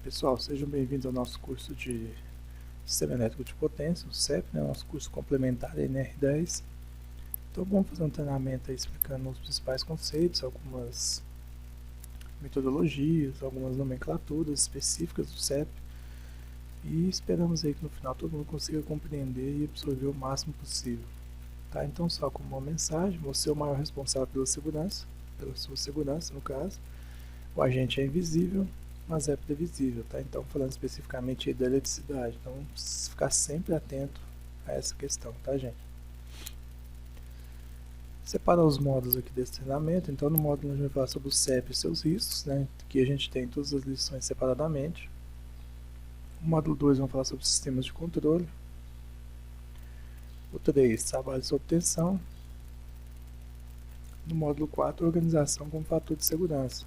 Pessoal, sejam bem-vindos ao nosso curso de Sistema Elétrico de Potência, o CEP, né, nosso curso complementar da NR10. Então vamos fazer um treinamento aí explicando os principais conceitos, algumas metodologias, algumas nomenclaturas específicas do CEP e esperamos aí que no final todo mundo consiga compreender e absorver o máximo possível. Tá? Então, só como uma mensagem, você é o maior responsável pela segurança, pela sua segurança no caso. O agente é invisível, mas é previsível, tá? Então, falando especificamente da eletricidade, então ficar sempre atento a essa questão, tá, gente? Separar os módulos aqui desse treinamento. Então, no módulo a gente vai falar sobre o CEP e seus riscos, né? Que a gente tem todas as lições separadamente. O módulo 2 vamos falar sobre sistemas de controle. O 3, trabalho sob tensão. No módulo 4, organização como fator de segurança.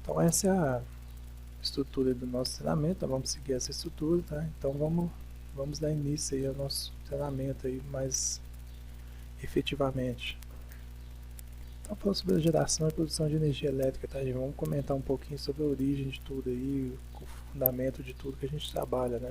Então, essa é a estrutura do nosso treinamento, então vamos seguir essa estrutura, tá? Então vamos dar início aí ao nosso treinamento aí mais efetivamente. Então falando sobre a geração e produção de energia elétrica, tá, gente? Vamos comentar um pouquinho sobre a origem de tudo aí, o fundamento de tudo que a gente trabalha, né?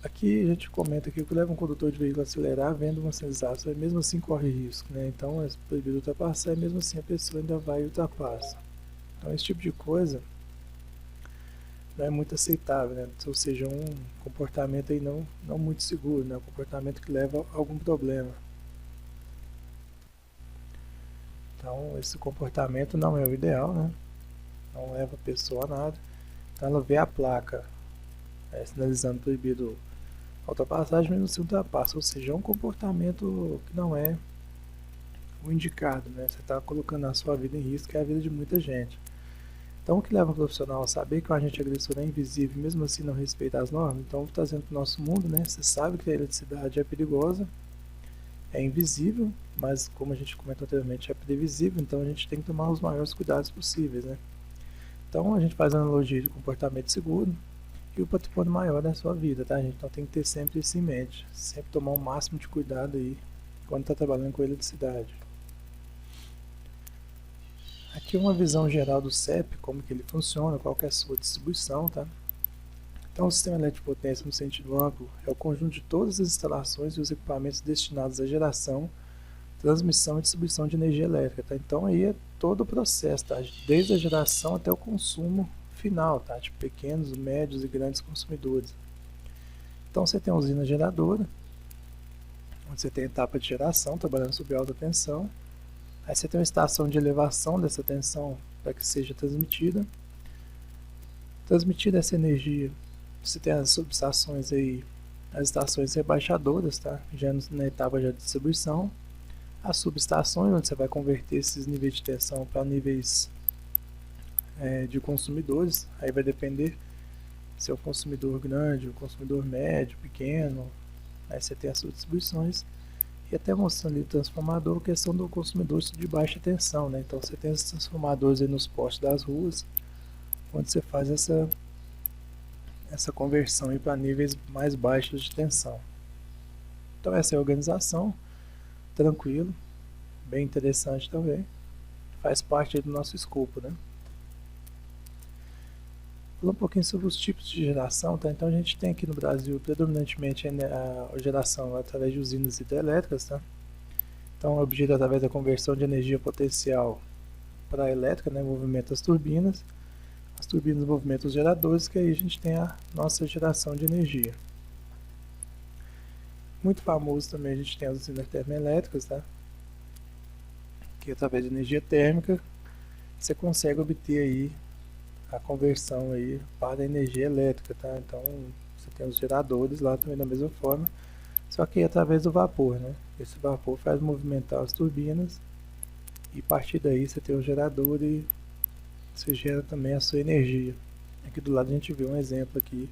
Aqui a gente comenta que o que leva um condutor de veículo a acelerar vendo uma sinalização, mesmo assim corre risco, né? Então é proibido ultrapassar e mesmo assim a pessoa ainda vai e ultrapassa. Então esse tipo de coisa não é muito aceitável, né? Ou seja, um comportamento aí não muito seguro, né? Um comportamento que leva a algum problema. Então esse comportamento não é o ideal, né? Não leva a pessoa a nada. Então ela vê a placa sinalizando proibido a ultrapassagem, mesmo assim ultrapassa. Ou seja, é um comportamento que não é o indicado, né? Você está colocando a sua vida em risco, que é a vida de muita gente. Então, o que leva um profissional a saber que o agente agressor é invisível e mesmo assim não respeita as normas? Então, trazendo para o nosso mundo, né? Você sabe que a eletricidade é perigosa, é invisível, mas como a gente comentou anteriormente, é previsível, então a gente tem que tomar os maiores cuidados possíveis, né? Então, a gente faz a analogia de comportamento seguro e o patrimônio maior da sua vida, tá, gente? Então, tem que ter sempre isso em mente, sempre tomar o máximo de cuidado aí quando está trabalhando com eletricidade. Aqui é uma visão geral do CEP, como que ele funciona, qual que é a sua distribuição, tá? Então, o sistema elétrico de potência, no sentido amplo, é o conjunto de todas as instalações e os equipamentos destinados à geração, transmissão e distribuição de energia elétrica, tá? Então, aí é todo o processo, tá? Desde a geração até o consumo final, tá? De pequenos, médios e grandes consumidores. Então, você tem a usina geradora, onde você tem a etapa de geração, trabalhando sob alta tensão. Aí você tem uma estação de elevação dessa tensão para que seja transmitida. Transmitida essa energia, você tem as subestações aí, as estações rebaixadoras, tá? Já na etapa de distribuição. As subestações, onde você vai converter esses níveis de tensão para níveis de consumidores. Aí vai depender se é um consumidor grande, um consumidor médio, pequeno. Aí você tem as subdistribuições. E até mostrando ali o transformador, a questão do consumidor de baixa tensão, né? Então você tem esses transformadores aí nos postes das ruas, onde você faz essa conversão para níveis mais baixos de tensão. Então essa é a organização, tranquilo, bem interessante também, faz parte do nosso escopo, né? Falando um pouquinho sobre os tipos de geração, tá? Então a gente tem aqui no Brasil predominantemente a geração através de usinas hidrelétricas, tá? Então é obtida através da conversão de energia potencial para a elétrica, né? Movimenta as turbinas movimentam os geradores, que aí a gente tem a nossa geração de energia. Muito famoso também a gente tem as usinas termoelétricas, tá? Que através de energia térmica você consegue obter aí a conversão aí para a energia elétrica, tá? Então você tem os geradores lá também da mesma forma, só que através do vapor, né? Esse vapor faz movimentar as turbinas e a partir daí você tem o gerador e você gera também a sua energia. Aqui do lado a gente vê um exemplo aqui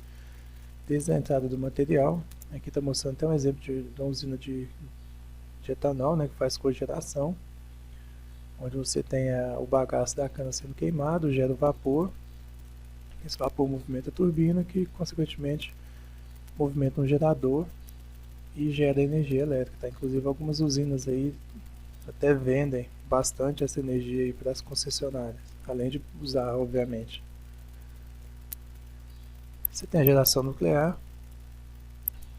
desde a entrada do material. Aqui está mostrando até um exemplo de uma usina de etanol, né, que faz cogeração, onde você tem o bagaço da cana sendo queimado, gera o vapor. Esse vapor movimenta a turbina, que consequentemente movimenta um gerador e gera energia elétrica. Tá? Inclusive algumas usinas aí até vendem bastante essa energia aí para as concessionárias. além de usar, obviamente. Você tem a geração nuclear,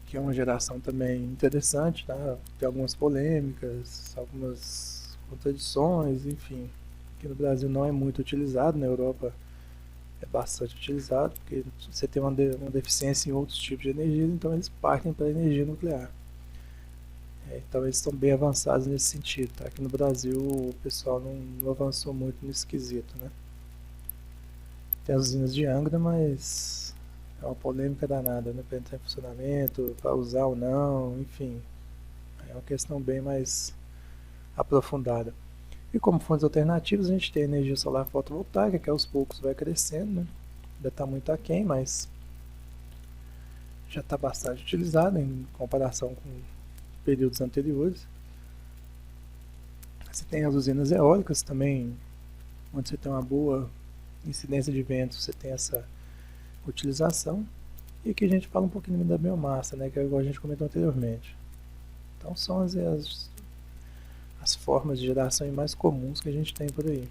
que é uma geração também interessante, tá? Tem algumas polêmicas, algumas contradições, enfim. Aqui no Brasil não é muito utilizado, na Europa é bastante utilizado, porque você tem uma deficiência em outros tipos de energia, então eles partem para a energia nuclear. Então eles estão bem avançados nesse sentido, tá? Aqui no Brasil o pessoal não avançou muito nesse quesito, né? Tem as usinas de Angra, mas é uma polêmica danada, né? Para entrar em funcionamento, para usar ou não, enfim. É uma questão bem mais aprofundada. E como fontes alternativas, a gente tem a energia solar fotovoltaica, que aos poucos vai crescendo, né? Ainda está muito aquém, mas já está bastante utilizada em comparação com períodos anteriores. Você tem as usinas eólicas também, onde você tem uma boa incidência de vento, você tem essa utilização. E aqui a gente fala um pouquinho da biomassa, né, que é igual a gente comentou anteriormente. Então são as formas de geração mais comuns que a gente tem por aí.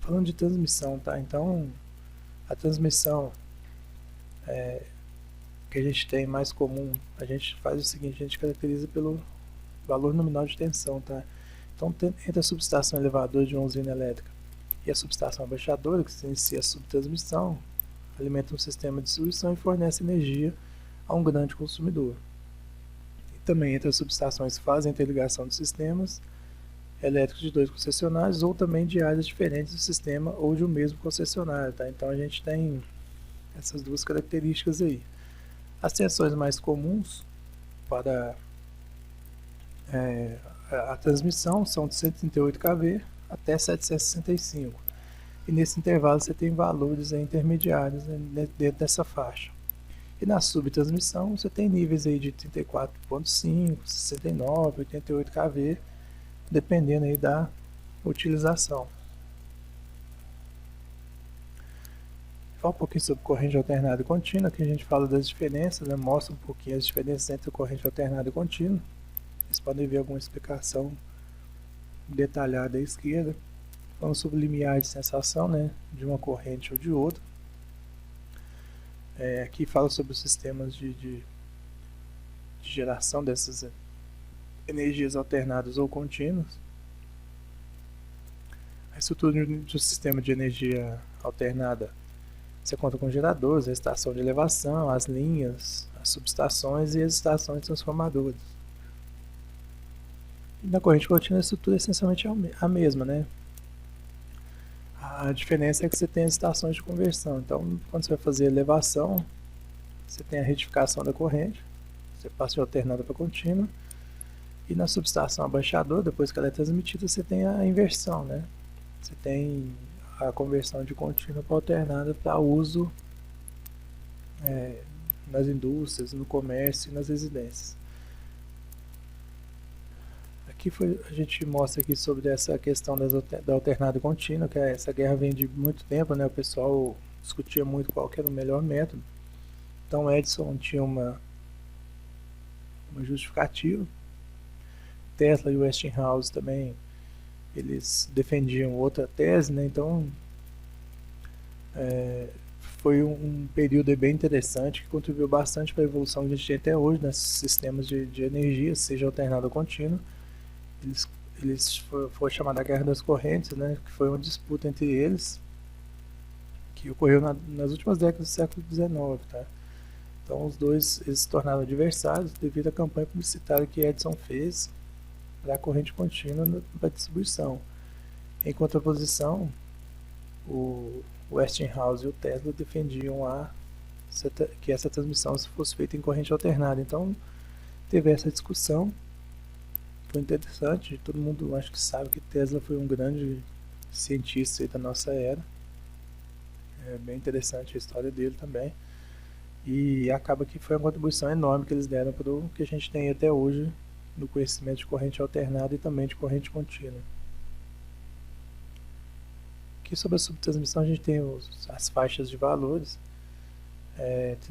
Falando de transmissão, tá? Então a transmissão que a gente tem mais comum, a gente faz o seguinte, a gente caracteriza pelo valor nominal de tensão, tá? Então entre a subestação elevadora de uma usina elétrica e a subestação abaixadora, que se inicia a subtransmissão, alimenta um sistema de distribuição e fornece energia a um grande consumidor. E também entre as subestações que fazem a interligação de sistemas elétricos de dois concessionários ou também de áreas diferentes do sistema ou de um mesmo concessionário, tá? Então a gente tem essas duas características aí. As tensões mais comuns para a transmissão são de 138 kV até 765. E nesse intervalo você tem valores intermediários, né, dentro dessa faixa. E na subtransmissão você tem níveis aí de 34.5, 69, 88 kV, dependendo aí da utilização. Fala um pouquinho sobre corrente alternada e contínua, que a gente fala das diferenças, né? Mostra um pouquinho as diferenças entre corrente alternada e contínua. Vocês podem ver alguma explicação detalhada à esquerda. Falando sobre limiar de sensação, né, de uma corrente ou de outra. Aqui fala sobre os sistemas de geração dessas energias alternadas ou contínuas. A estrutura de um sistema de energia alternada, você conta com geradores, a estação de elevação, as linhas, as subestações e as estações transformadoras. E na corrente contínua a estrutura é essencialmente a mesma, né? A diferença é que você tem as estações de conversão. Então, quando você vai fazer elevação, você tem a retificação da corrente, você passa de alternada para contínua, e na subestação abaixadora, depois que ela é transmitida, você tem a inversão, né? Você tem a conversão de contínua para alternada para uso nas indústrias, no comércio e nas residências. Aqui a gente mostra aqui sobre essa questão da alternada contínua, que essa guerra vem de muito tempo, né? O pessoal discutia muito qual que era o melhor método. Então Edison tinha uma justificativa. Tesla e Westinghouse também, eles defendiam outra tese, né? Então foi um período bem interessante que contribuiu bastante para a evolução que a gente tem até hoje nesses sistemas de energia, seja alternada ou contínua. Foi chamada a Guerra das Correntes, né, que foi uma disputa entre eles, que ocorreu nas últimas décadas do século XIX. Tá? Então os dois eles se tornaram adversários devido à campanha publicitária que Edison fez para a corrente contínua para distribuição. Em contraposição, o Westinghouse e o Tesla defendiam que essa transmissão fosse feita em corrente alternada. Então teve essa discussão. Foi interessante, todo mundo acho que sabe que Tesla foi um grande cientista da nossa era. É bem interessante a história dele também. E acaba que foi uma contribuição enorme que eles deram para o que a gente tem até hoje no conhecimento de corrente alternada e também de corrente contínua. Aqui sobre a subtransmissão a gente tem as faixas de valores,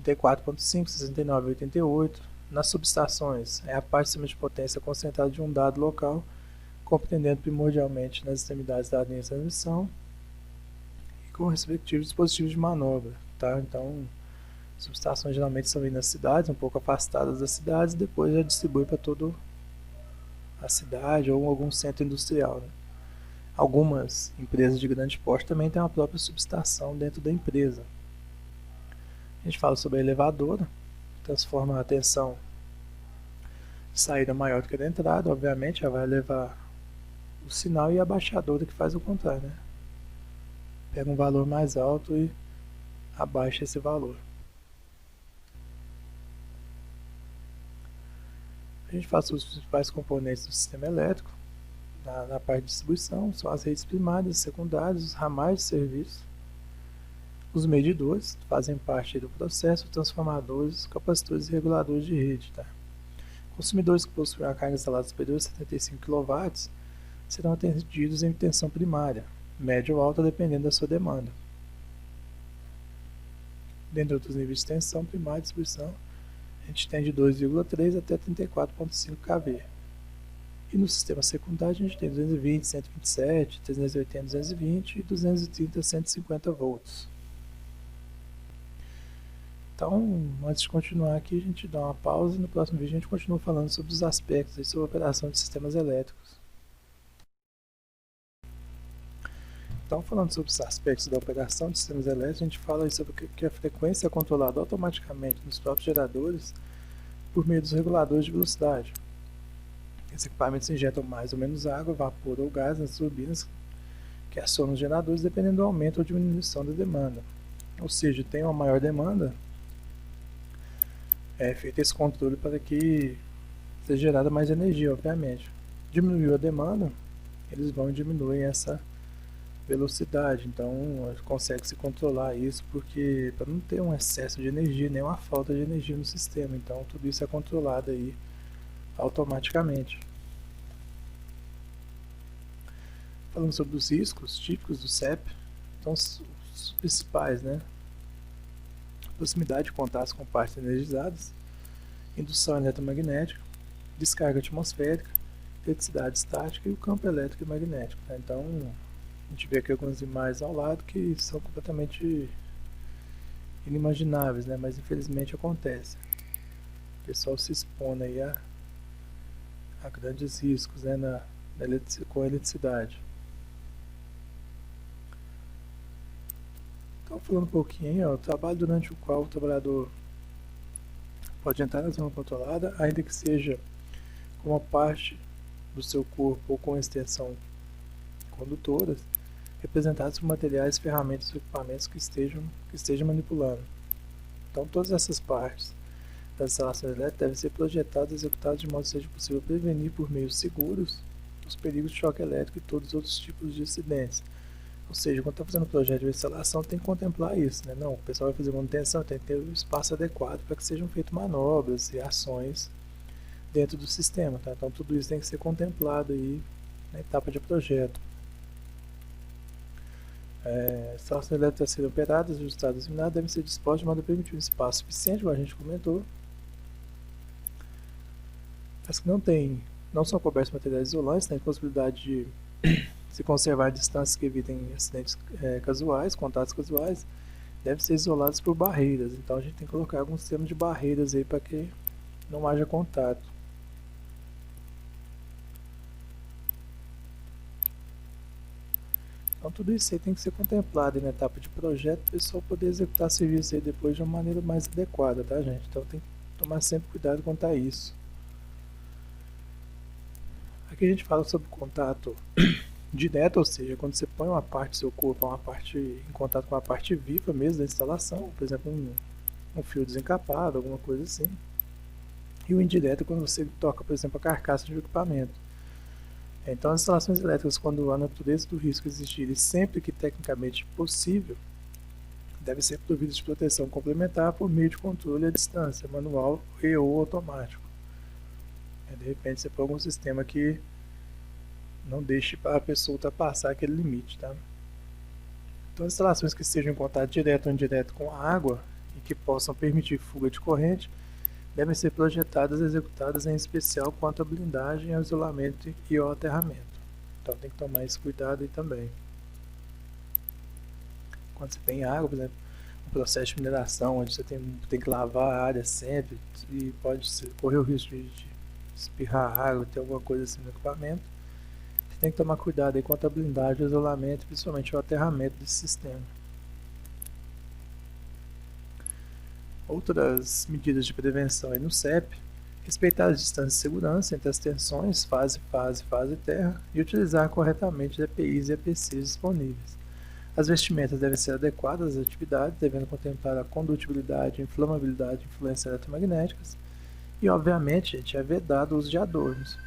34.5, 69 e 88. Nas subestações, é a parte de potência concentrada de um dado local, compreendendo primordialmente nas extremidades da linha de transmissão e com respectivos dispositivos de manobra, tá? Então, subestações geralmente são aí nas cidades, um pouco afastadas das cidades, e depois já distribui para toda a cidade ou algum centro industrial, né? Algumas empresas de grande porte também têm a própria subestação dentro da empresa. A gente fala sobre a elevadora, transforma a tensão de saída maior do que a da entrada, obviamente, já vai levar o sinal, e a abaixadora que faz o contrário, né? Pega um valor mais alto e abaixa esse valor. A gente fala sobre os principais componentes do sistema elétrico. Na parte de distribuição, são as redes primárias, secundárias, os ramais de serviço. Os medidores fazem parte do processo, transformadores, capacitores e reguladores de rede. Tá? Consumidores que possuem a carga instalada superior a 75 kW serão atendidos em tensão primária, média ou alta, dependendo da sua demanda. Dentre outros níveis de tensão primária e distribuição, a gente tem de 2,3 até 34,5 kV. E no sistema secundário a gente tem 220, 127, 380, 220 e 230, 150 volts. Então, antes de continuar aqui, a gente dá uma pausa e no próximo vídeo a gente continua falando sobre os aspectos e sobre a operação de sistemas elétricos. Então, falando sobre os aspectos da operação de sistemas elétricos, a gente fala sobre que a frequência é controlada automaticamente nos próprios geradores por meio dos reguladores de velocidade. Esses equipamentos injetam mais ou menos água, vapor ou gás nas turbinas que acionam os geradores dependendo do aumento ou diminuição da demanda. Ou seja, tem uma maior demanda, é feito esse controle para que seja gerada mais energia, obviamente. Diminuiu a demanda, eles vão e diminuem essa velocidade, então consegue se controlar isso porque para não ter um excesso de energia, nem uma falta de energia no sistema, então tudo isso é controlado aí automaticamente. Falando sobre os riscos típicos do CEP, então os principais, né? Proximidade de contatos com partes energizadas, indução eletromagnética, descarga atmosférica, eletricidade estática e o campo elétrico e magnético. Né? Então, a gente vê aqui algumas imagens ao lado que são completamente inimagináveis, né? Mas infelizmente acontece. O pessoal se expõe aí a grandes riscos, né? Com a eletricidade. Então, falando um pouquinho, o trabalho durante o qual o trabalhador pode entrar na zona controlada, ainda que seja com uma parte do seu corpo ou com extensão condutoras, representados por materiais, ferramentas ou equipamentos que estejam manipulando. Então, todas essas partes das instalações elétricas devem ser projetadas e executadas de modo que seja possível prevenir por meios seguros os perigos de choque elétrico e todos os outros tipos de acidentes. Ou seja, quando está fazendo o projeto de instalação, tem que contemplar isso, né? Não, o pessoal vai fazer manutenção, tem que ter o espaço adequado para que sejam feitas manobras e ações dentro do sistema, tá? Então tudo isso tem que ser contemplado aí na etapa de projeto. Instalações elétricas a serem operadas, ajustadas e iluminadas devem ser dispostas de modo a permitir um espaço suficiente, como a gente comentou. As que não são cobertas de materiais isolantes, tem possibilidade de se conservar distâncias que evitem acidentes casuais, contatos casuais, devem ser isoladas por barreiras. Então a gente tem que colocar algum sistema de barreiras aí para que não haja contato. Então tudo isso aí tem que ser contemplado na etapa de projeto para o pessoal poder executar serviço aí depois de uma maneira mais adequada, tá, gente? Então tem que tomar sempre cuidado quanto a isso. Aqui a gente fala sobre contato direto, ou seja, quando você põe uma parte do seu corpo em contato com a parte viva mesmo da instalação, por exemplo, um fio desencapado, alguma coisa assim. E o indireto é quando você toca, por exemplo, a carcaça de um equipamento. Então, as instalações elétricas, quando a natureza do risco existir e sempre que tecnicamente possível, devem ser providas de proteção complementar por meio de controle à distância, manual e ou automático. De repente, você põe algum sistema que não deixe para a pessoa ultrapassar aquele limite, tá? Então, as instalações que estejam em contato direto ou indireto com a água e que possam permitir fuga de corrente devem ser projetadas e executadas em especial quanto à blindagem, ao isolamento e ao aterramento. Então tem que tomar esse cuidado aí também. Quando você tem água, por exemplo, um processo de mineração, onde você tem que lavar a área sempre e pode correr o risco de espirrar água, ter alguma coisa assim no equipamento, você tem que tomar cuidado aí quanto à blindagem, o isolamento, principalmente o aterramento desse sistema. Outras medidas de prevenção aí no CEP: respeitar as distâncias de segurança entre as tensões, fase terra, e utilizar corretamente EPIs e EPCs disponíveis. As vestimentas devem ser adequadas às atividades, devendo contemplar a condutibilidade, inflamabilidade e influências eletromagnéticas. E, obviamente, gente, é vedado o uso de adornos,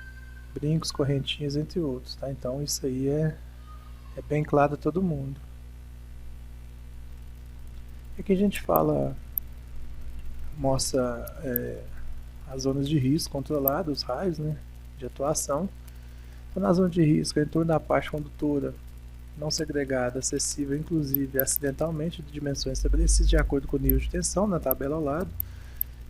brincos, correntinhas, entre outros. Tá? Então, isso aí é bem claro a todo mundo. Aqui a gente mostra as zonas de risco controladas, os raios, né, de atuação. Então, na zona de risco, em torno da parte condutora não segregada, acessível inclusive acidentalmente, de dimensões estabelecidas de acordo com o nível de tensão na tabela ao lado,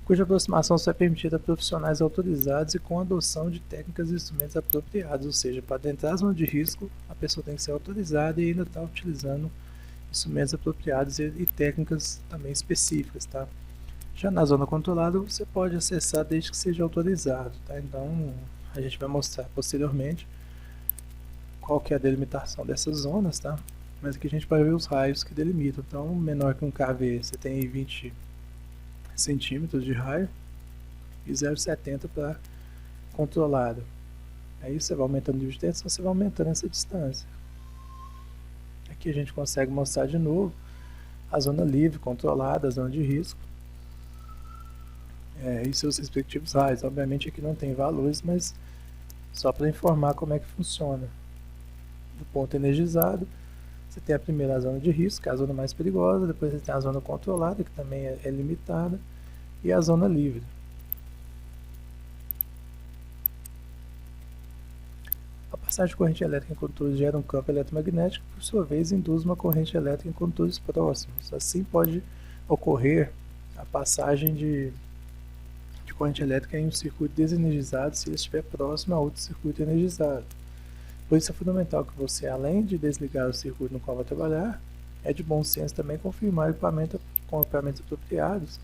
cuja aproximação só é permitida a profissionais autorizados e com adoção de técnicas e instrumentos apropriados, ou seja, para adentrar a zona de risco, a pessoa tem que ser autorizada e ainda está utilizando instrumentos apropriados e técnicas também específicas, tá? Já na zona controlada, você pode acessar desde que seja autorizado, tá? Então, a gente vai mostrar posteriormente qual que é a delimitação dessas zonas, tá? Mas aqui a gente vai ver os raios que delimitam. Então, menor que um kV, você tem 20 centímetros de raio e 0,70 para controlado. Aí você vai aumentando o nível de tensão, você vai aumentando essa distância. Aqui a gente consegue mostrar de novo a zona livre, controlada, a zona de risco. E seus respectivos raios. Obviamente aqui não tem valores, mas só para informar como é que funciona. Do ponto energizado, você tem a primeira zona de risco, que é a zona mais perigosa, depois você tem a zona controlada, que também é limitada, e a zona livre. A passagem de corrente elétrica em condutores gera um campo eletromagnético, que por sua vez induz uma corrente elétrica em condutores próximos. Assim pode ocorrer a passagem de corrente elétrica em um circuito desenergizado se ele estiver próximo a outro circuito energizado. Por isso é fundamental que você, além de desligar o circuito no qual vai trabalhar, é de bom senso também confirmar o equipamento com equipamentos apropriados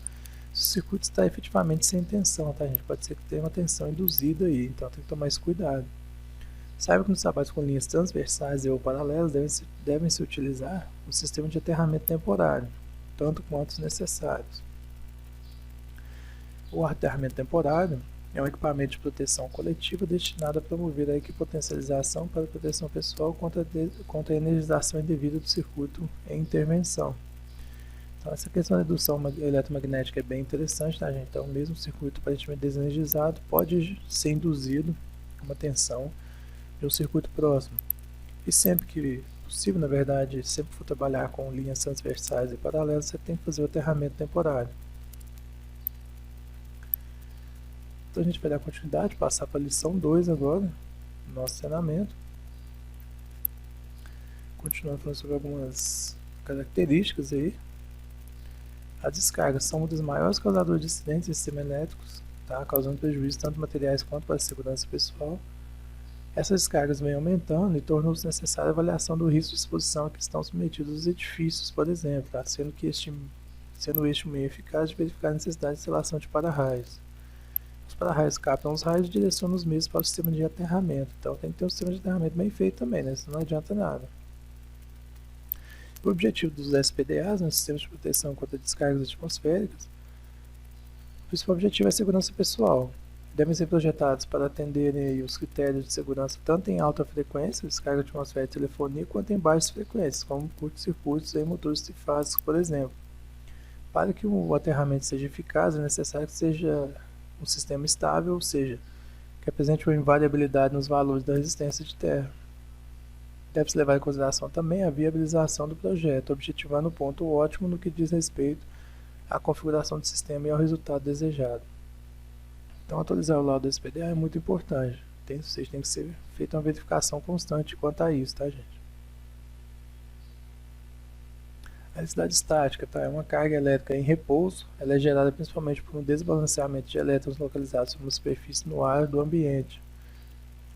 se o circuito está efetivamente sem tensão, tá, gente? Pode ser que tenha uma tensão induzida aí, então tem que tomar esse cuidado. Saiba que nos trabalhos com linhas transversais ou paralelas devem-se utilizar o sistema de aterramento temporário, tanto quanto os necessários. O aterramento temporário é um equipamento de proteção coletiva destinado a promover a equipotencialização para a proteção pessoal contra a energização indevida do circuito em intervenção. Então, essa questão da indução eletromagnética é bem interessante, tá, gente? Então, mesmo o circuito aparentemente desenergizado pode ser induzido uma tensão de um circuito próximo. E sempre que possível, na verdade, sempre que for trabalhar com linhas transversais e paralelas, você tem que fazer o aterramento temporário. Então a gente vai dar continuidade, passar para a lição 2 agora, no nosso treinamento. Continuando falando sobre algumas características aí. As descargas são um dos maiores causadores de acidentes em sistemas elétricos, tá? Causando prejuízo tanto materiais quanto para a segurança pessoal. Essas descargas vêm aumentando e tornou-se necessária a avaliação do risco de exposição a que estão submetidos os edifícios, por exemplo, tá? sendo este um meio eficaz de verificar a necessidade de instalação de para-raios. Os para-raios captam os raios e direcionam os mesmos para o sistema de aterramento. Então tem que ter um sistema de aterramento bem feito também, né? Senão não adianta nada. O objetivo dos SPDAs, né, sistemas de proteção contra descargas atmosféricas, o principal objetivo é a segurança pessoal. Devem ser projetados para atenderem os critérios de segurança tanto em alta frequência, descarga atmosférica e telefonia, quanto em baixas frequências, como curtos-circuitos em motores trifásicos, por exemplo. Para que o aterramento seja eficaz, é necessário que seja um sistema estável, ou seja, que apresente uma invariabilidade nos valores da resistência de terra. Deve-se levar em consideração também a viabilização do projeto, objetivando o ponto ótimo no que diz respeito à configuração do sistema e ao resultado desejado. Então, atualizar o laudo do SPDA é muito importante. Tem que ser feita uma verificação constante quanto a isso, tá, gente? A eletricidade estática, tá? É uma carga elétrica em repouso. Ela é gerada principalmente por um desbalanceamento de elétrons localizados sobre uma superfície no ar do ambiente.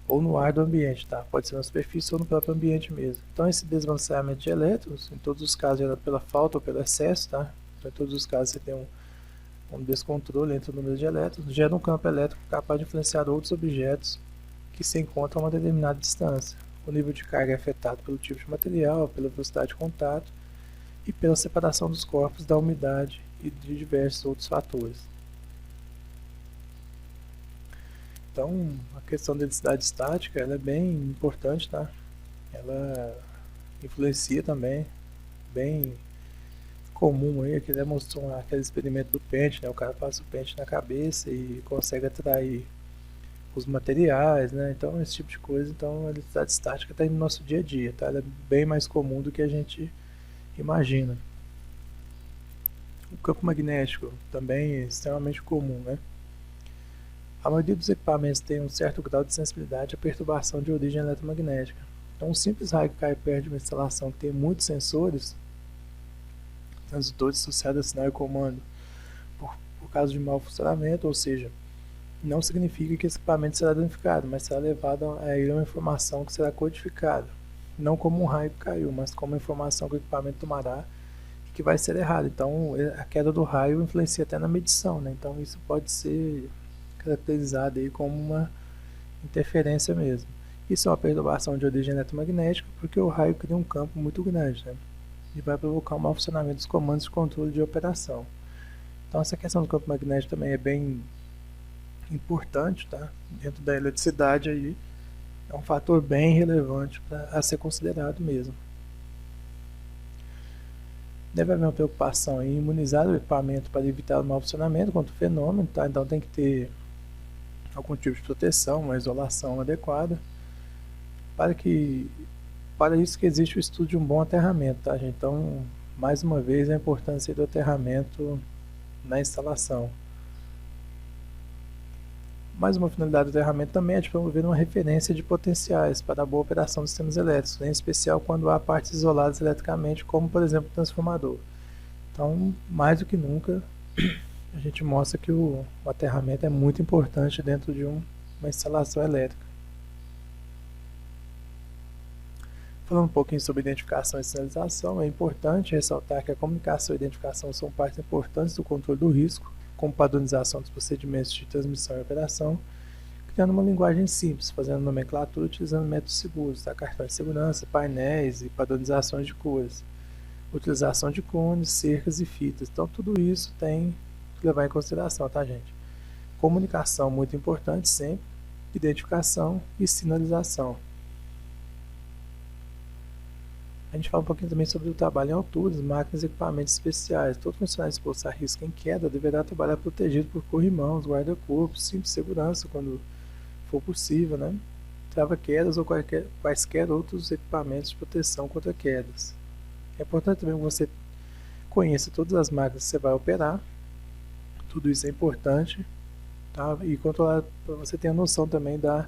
ou no ar do ambiente, tá? Pode ser na superfície ou no próprio ambiente mesmo. Então esse desbalanceamento de elétrons, em todos os casos gerado pela falta ou pelo excesso, tá? Então, em todos os casos você tem um descontrole entre o número de elétrons, gera um campo elétrico capaz de influenciar outros objetos que se encontram a uma determinada distância. O nível de carga é afetado pelo tipo de material, pela velocidade de contato e pela separação dos corpos, da umidade e de diversos outros fatores. Então, a questão da densidade estática ela é bem importante, tá? Ela influencia também, bem comum aí, que ele mostrou aquele experimento do pente, né? O cara passa o pente na cabeça e consegue atrair os materiais, né? Então, esse tipo de coisa. Então, a densidade estática está no nosso dia a dia, tá? Ela é bem mais comum do que a gente imagina. O campo magnético também é extremamente comum, né? A maioria dos equipamentos tem um certo grau de sensibilidade à perturbação de origem eletromagnética. Então, um simples raio que cai perto de uma instalação que tem muitos sensores, transdutores associados a sinal e comando, por causa de mau funcionamento, ou seja, não significa que esse equipamento será danificado, mas será levado a ele uma informação que será codificada, não como um raio que caiu, mas como uma informação que o equipamento tomará e que vai ser errada. Então, a queda do raio influencia até na medição, né? Então, isso pode ser caracterizado aí como uma interferência mesmo. Isso é uma perturbação de origem eletromagnética, porque o raio cria um campo muito grande, né? E vai provocar um mau funcionamento dos comandos de controle de operação. Então, essa questão do campo magnético também é bem importante, tá? Dentro da eletricidade aí, é um fator bem relevante a ser considerado mesmo. Deve haver uma preocupação em imunizar o equipamento para evitar o mau funcionamento contra o fenômeno, tá? Então tem que ter algum tipo de proteção, uma isolação adequada, para isso que existe o estudo de um bom aterramento, tá, gente? Então, mais uma vez, a importância do aterramento na instalação. Mais uma finalidade do aterramento também é de promover uma referência de potenciais para a boa operação dos sistemas elétricos, em especial quando há partes isoladas eletricamente, como por exemplo o transformador. Então, mais do que nunca, a gente mostra que o aterramento é muito importante dentro de uma instalação elétrica. Falando um pouquinho sobre identificação e sinalização, é importante ressaltar que a comunicação e a identificação são partes importantes do controle do risco, como padronização dos procedimentos de transmissão e operação, criando uma linguagem simples, fazendo nomenclatura utilizando métodos seguros, tá? Cartões de segurança, painéis e padronizações de cores, utilização de cones, cercas e fitas. Então, tudo isso tem que levar em consideração, tá, gente? Comunicação muito importante sempre, identificação e sinalização. A gente fala um pouquinho também sobre o trabalho em alturas, máquinas e equipamentos especiais. Todo funcionário exposto a risco em queda deverá trabalhar protegido por corrimãos, guarda-corpo, cinto de segurança quando for possível, né? Trava-quedas ou quaisquer outros equipamentos de proteção contra quedas. É importante também que você conheça todas as máquinas que você vai operar. Tudo isso é importante, tá? E controlar para você ter a noção também do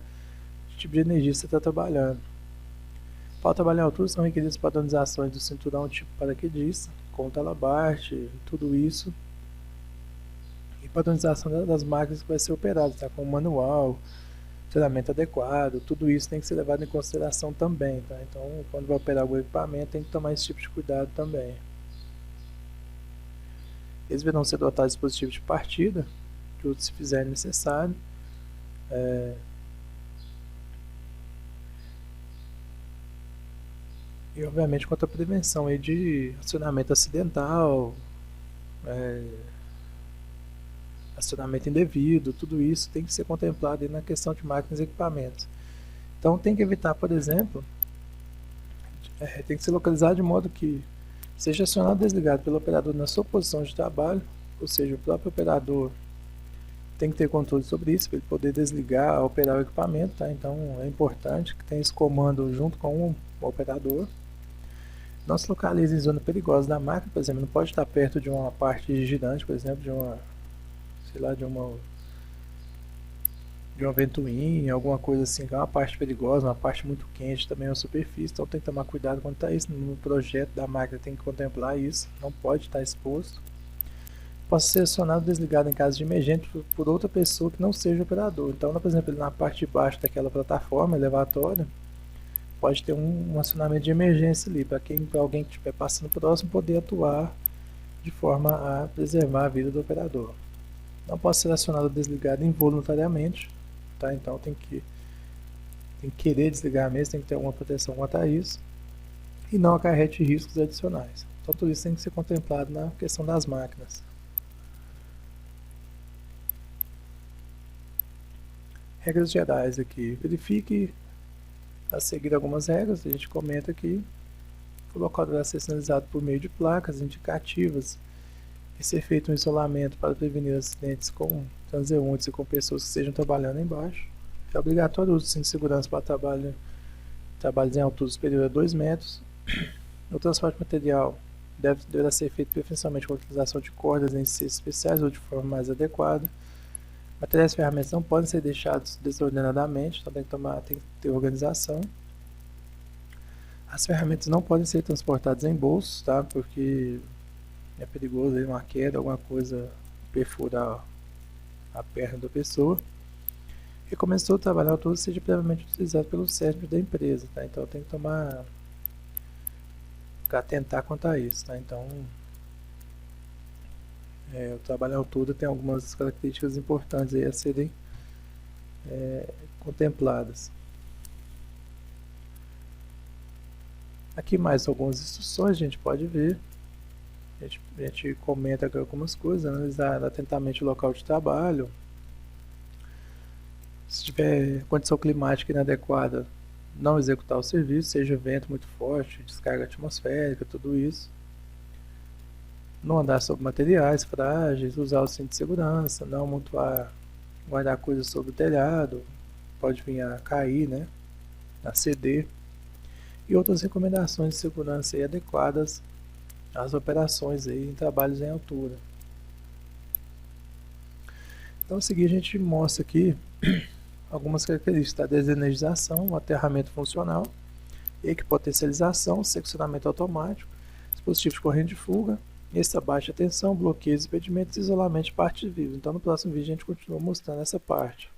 tipo de energia que você está trabalhando. Para trabalhar em altura são requeridas padronizações do cinturão tipo paraquedista, com talabarte, tudo isso. E padronização das máquinas que vai ser operada, tá? Com manual, treinamento adequado, tudo isso tem que ser levado em consideração também, tá? Então, quando vai operar algum equipamento, tem que tomar esse tipo de cuidado também. Eles deverão ser dotados de dispositivos de partida, tudo se fizer necessário. E obviamente quanto à prevenção aí de acionamento acidental, acionamento indevido, tudo isso tem que ser contemplado aí na questão de máquinas e equipamentos. Então tem que evitar, por exemplo, tem que ser localizado de modo que seja acionado ou desligado pelo operador na sua posição de trabalho, ou seja, o próprio operador tem que ter controle sobre isso, para ele poder desligar, operar o equipamento, tá? Então é importante que tenha esse comando junto com o operador. Não se localize em zona perigosa da máquina, por exemplo, não pode estar perto de uma parte girante, por exemplo, de uma ventoinha, alguma coisa assim, que é uma parte perigosa, uma parte muito quente, também é uma superfície, então tem que tomar cuidado quanto a isso. No projeto da máquina tem que contemplar isso, não pode estar exposto. possa ser acionado ou desligado em caso de emergência por outra pessoa que não seja operador. Então, por exemplo, na parte de baixo daquela plataforma elevatória, pode ter um acionamento de emergência ali, para alguém que estiver passando próximo poder atuar de forma a preservar a vida do operador. Não pode ser acionado ou desligado involuntariamente, tá? Então tem que querer desligar mesmo, tem que ter alguma proteção quanto a isso, e não acarrete riscos adicionais. Então tudo isso tem que ser contemplado na questão das máquinas. Regras gerais aqui. Verifique a seguir algumas regras, a gente comenta aqui. O local deverá ser sinalizado por meio de placas indicativas e ser feito um isolamento para prevenir acidentes com transeuntes e com pessoas que estejam trabalhando embaixo. É obrigatório o uso de cinto de segurança para trabalhos em altura superior a 2 metros. O transporte de material deverá ser feito preferencialmente com a utilização de cordas em cestos especiais ou de forma mais adequada. Materiais e ferramentas não podem ser deixados desordenadamente, então tem que ter organização. As ferramentas não podem ser transportadas em bolsos, tá? Porque é perigoso aí uma queda, alguma coisa perfurar a perna da pessoa. Recomenda que todo trabalho todo seja previamente utilizado pelo CERN da empresa, tá? Então tem que atentar quanto a isso, tá? Então o trabalho todo tem algumas características importantes aí a serem contempladas. Aqui mais algumas instruções, a gente pode ver. A gente comenta aqui algumas coisas, analisar atentamente o local de trabalho. Se tiver condição climática inadequada, não executar o serviço, seja vento muito forte, descarga atmosférica, tudo isso. Não andar sobre materiais frágeis, usar o cinto de segurança, não amontoar, guardar coisas sobre o telhado, pode vir a cair, né? A ceder. E outras recomendações de segurança aí adequadas às operações aí em trabalhos em altura. Então, a seguir a gente mostra aqui algumas características da desenergização, o aterramento funcional, equipotencialização, seccionamento automático, dispositivo de corrente de fuga, extra baixa tensão, bloqueios, impedimentos e isolamento de partes vivas. Então no próximo vídeo a gente continua mostrando essa parte.